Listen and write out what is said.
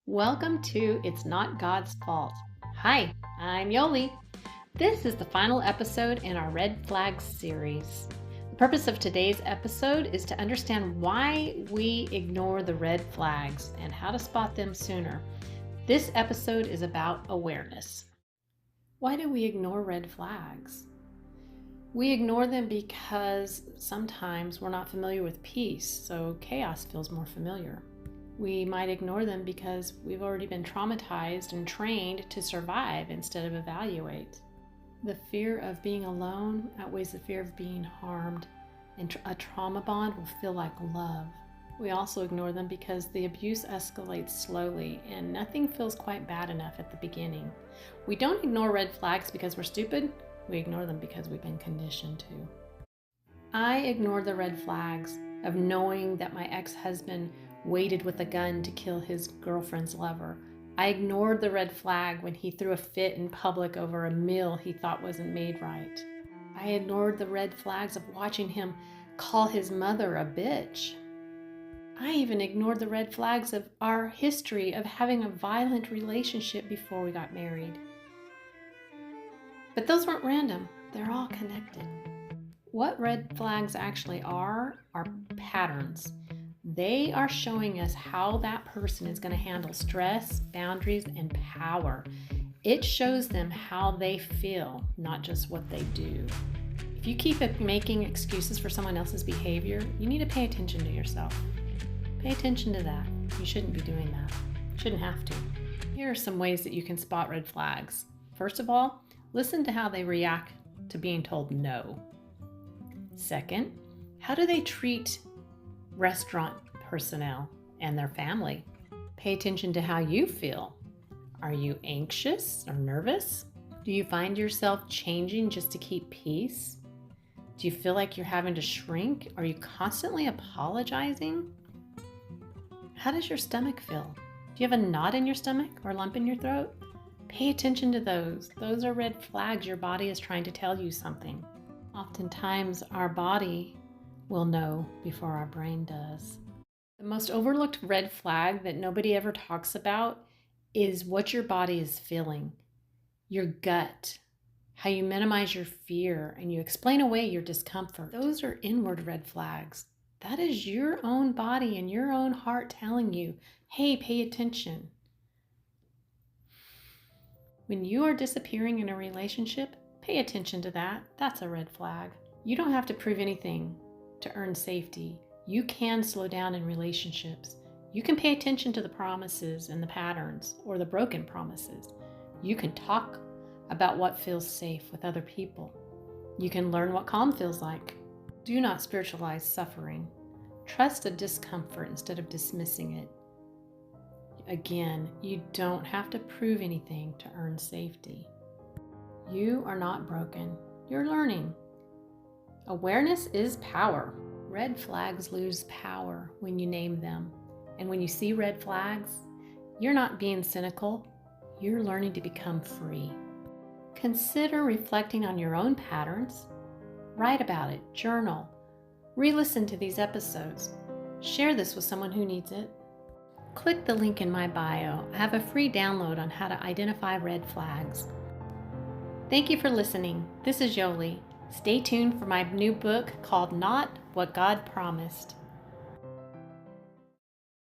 Welcome to It's Not God's Fault. Hi, I'm Yoli. This is the final episode in our Red Flags series. The purpose of today's episode is to understand why we ignore the red flags and how to spot them sooner. This episode is about awareness. Why do we ignore red flags? We ignore them because sometimes we're not familiar with peace, so chaos feels more familiar. We might ignore them because we've already been traumatized and trained to survive instead of evaluate. The fear of being alone outweighs the fear of being harmed, and a trauma bond will feel like love. We also ignore them because the abuse escalates slowly and nothing feels quite bad enough at the beginning. We don't ignore red flags because we're stupid, we ignore them because we've been conditioned to. I ignored the red flags of knowing that my ex-husband waited with a gun to kill his girlfriend's lover. I ignored the red flag when he threw a fit in public over a meal he thought wasn't made right. I ignored the red flags of watching him call his mother a bitch. I even ignored the red flags of our history of having a violent relationship before we got married. But those weren't random, they're all connected. What red flags actually are patterns. They are showing us how that person is going to handle stress, boundaries, and power. It shows them how they feel, not just what they do. If you keep making excuses for someone else's behavior, you need to pay attention to yourself. Pay attention to that. You shouldn't be doing that. Shouldn't have to. Here are some ways that you can spot red flags. First of all, listen to how they react to being told no. Second, how do they treat restaurant personnel and their family? Pay attention to how you feel. Are you anxious or nervous? Do you find yourself changing just to keep peace? Do you feel like you're having to shrink? Are you constantly apologizing? How does your stomach feel? Do you have a knot in your stomach or a lump in your throat? Pay attention to those. Those are red flags. Your body is trying to tell you something. Oftentimes, our body will know before our brain does. The most overlooked red flag that nobody ever talks about is what your body is feeling. Your gut, how you minimize your fear, and you explain away your discomfort. Those are inward red flags. That is your own body and your own heart telling you, hey, pay attention. When you are disappearing in a relationship, pay attention to that. That's a red flag. You don't have to prove anything to earn safety. You can slow down in relationships. You can pay attention to the promises and the patterns or the broken promises. You can talk about what feels safe with other people. You can learn what calm feels like. Do not spiritualize suffering. Trust the discomfort instead of dismissing it. Again, you don't have to prove anything to earn safety. You are not broken. You're learning. Awareness is power. Red flags lose power when you name them. And when you see red flags, you're not being cynical. You're learning to become free. Consider reflecting on your own patterns. Write about it. Journal. Re-listen to these episodes. Share this with someone who needs it. Click the link in my bio. I have a free download on how to identify red flags. Thank you for listening. This is Yoli. Stay tuned for my new book called Not What God Promised.